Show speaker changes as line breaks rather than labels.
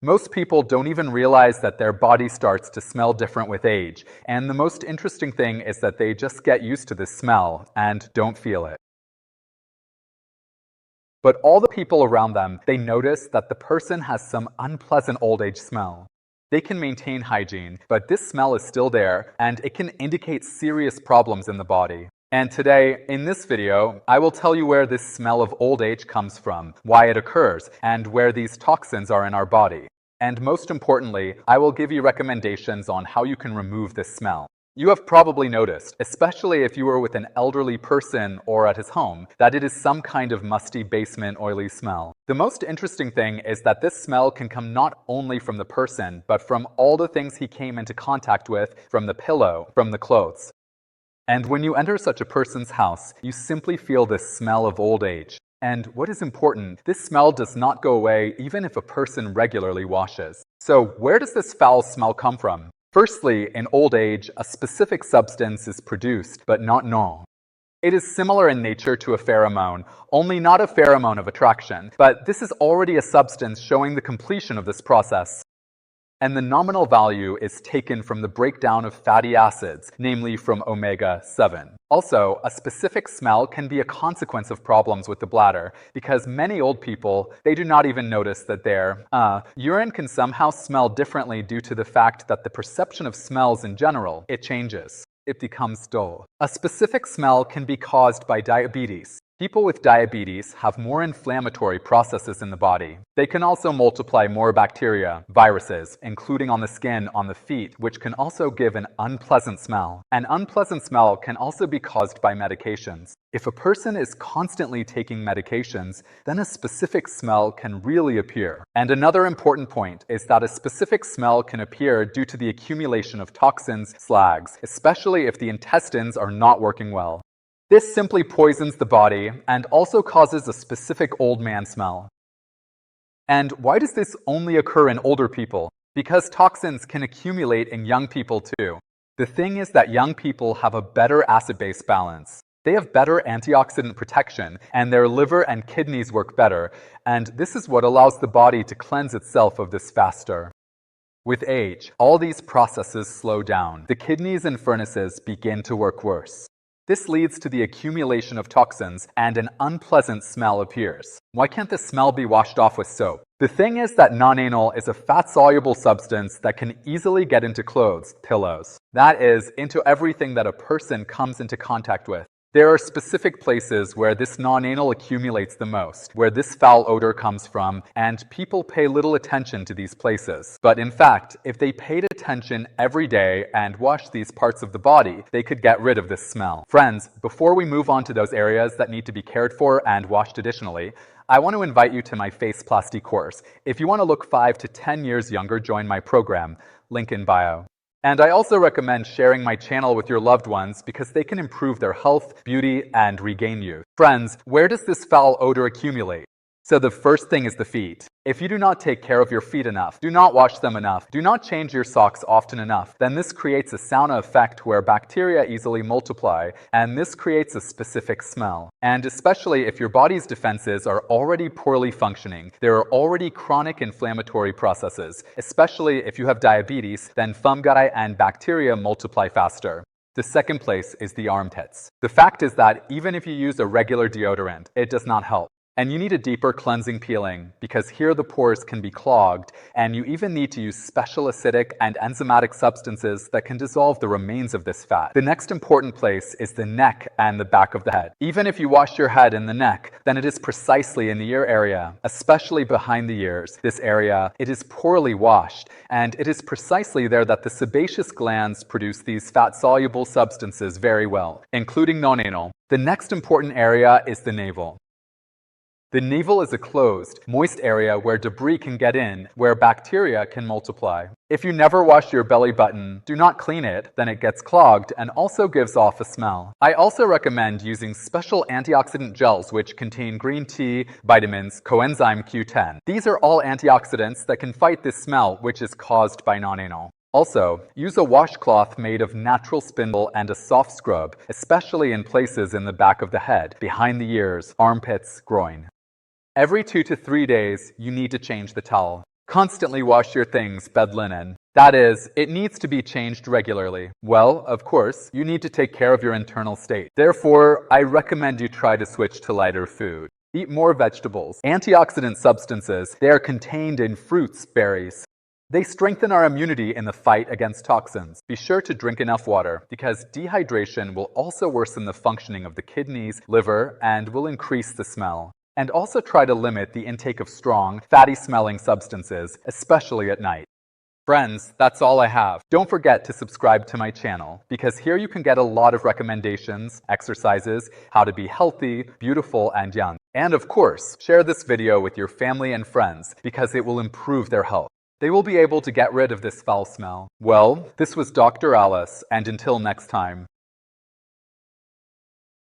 Most people don't even realize that their body starts to smell different with age, and the most interesting thing is that they just get used to this smell and don't feel it. But all the people around them, they notice that the person has some unpleasant old age smell. They can maintain hygiene, but this smell is still there, and it can indicate serious problems in the body. And today, in this video, I will tell you where this smell of old age comes from, why it occurs, and where these toxins are in our body. And most importantly, I will give you recommendations on how you can remove this smell. You have probably noticed, especially if you were with an elderly person or at his home, that it is some kind of musty basement oily smell. The most interesting thing is that this smell can come not only from the person, but from all the things he came into contact with, from the pillow, from the clothes. And when you enter such a person's house, you simply feel this smell of old age. And what is important, this smell does not go away even if a person regularly washes. So where does this foul smell come from? Firstly, in old age, a specific substance is produced, but not known. It is similar in nature to a pheromone, only not a pheromone of attraction, but this is already a substance showing the completion of this process. And the nominal value is taken from the breakdown of fatty acids, namely from omega-7. Also, a specific smell can be a consequence of problems with the bladder, because many old people, they do not even notice that their urine can somehow smell differently due to the fact that the perception of smells in general, it changes. It becomes dull. A specific smell can be caused by diabetes. People with diabetes have more inflammatory processes in the body. They can also multiply more bacteria, viruses, including on the skin, on the feet, which can also give an unpleasant smell. An unpleasant smell can also be caused by medications. If a person is constantly taking medications, then a specific smell can really appear. And another important point is that a specific smell can appear due to the accumulation of toxins, slags, especially if the intestines are not working well. This simply poisons the body and also causes a specific old man smell. And why does this only occur in older people? Because toxins can accumulate in young people too. The thing is that young people have a better acid-base balance. They have better antioxidant protection, and their liver and kidneys work better, and this is what allows the body to cleanse itself of this faster. With age, all these processes slow down. The kidneys and furnaces begin to work worse. This leads to the accumulation of toxins, and an unpleasant smell appears. Why can't the smell be washed off with soap? The thing is that non-anal is a fat-soluble substance that can easily get into clothes, pillows. That is, into everything that a person comes into contact with. There are specific places where this non-anal accumulates the most, where this foul odor comes from, and people pay little attention to these places. But in fact, if they paid attention every day and washed these parts of the body, they could get rid of this smell. Friends, before we move on to those areas that need to be cared for and washed additionally, I want to invite you to my face plasty course. If you want to look 5 to 10 years younger, join my program. Link in bio. And I also recommend sharing my channel with your loved ones because they can improve their health, beauty, and regain youth. Friends, where does this foul odor accumulate? So the first thing is the feet. If you do not take care of your feet enough, do not wash them enough, do not change your socks often enough, then this creates a sauna effect where bacteria easily multiply, and this creates a specific smell. And especially if your body's defenses are already poorly functioning, there are already chronic inflammatory processes, especially if you have diabetes, then fungi and bacteria multiply faster. The second place is the armpits. The fact is that even if you use a regular deodorant, it does not help. And you need a deeper cleansing peeling because here the pores can be clogged, and you even need to use special acidic and enzymatic substances that can dissolve the remains of this fat. The next important place is the neck and the back of the head. Even if you wash your head and the neck, then it is precisely in the ear area, especially behind the ears. This area, it is poorly washed, and it is precisely there that the sebaceous glands produce these fat-soluble substances very well, including non-anal. The next important area is the navel. The navel is a closed, moist area where debris can get in, where bacteria can multiply. If you never wash your belly button, do not clean it, then it gets clogged and also gives off a smell. I also recommend using special antioxidant gels which contain green tea, vitamins, coenzyme Q10. These are all antioxidants that can fight this smell which is caused by non-anal. Also, use a washcloth made of natural spindle and a soft scrub, especially in places in the back of the head, behind the ears, armpits, groin. Every 2 to 3 days, you need to change the towel. Constantly wash your things, bed linen. That is, it needs to be changed regularly. Well, of course, you need to take care of your internal state. Therefore, I recommend you try to switch to lighter food. Eat more vegetables. Antioxidant substances, they are contained in fruits, berries. They strengthen our immunity in the fight against toxins. Be sure to drink enough water, because dehydration will also worsen the functioning of the kidneys, liver, and will increase the smell. And also try to limit the intake of strong, fatty-smelling substances, especially at night. Friends, that's all I have. Don't forget to subscribe to my channel, because here you can get a lot of recommendations, exercises, how to be healthy, beautiful, and young. And of course, share this video with your family and friends, because it will improve their health. They will be able to get rid of this foul smell. Well, this was Dr. Alice, and until next time.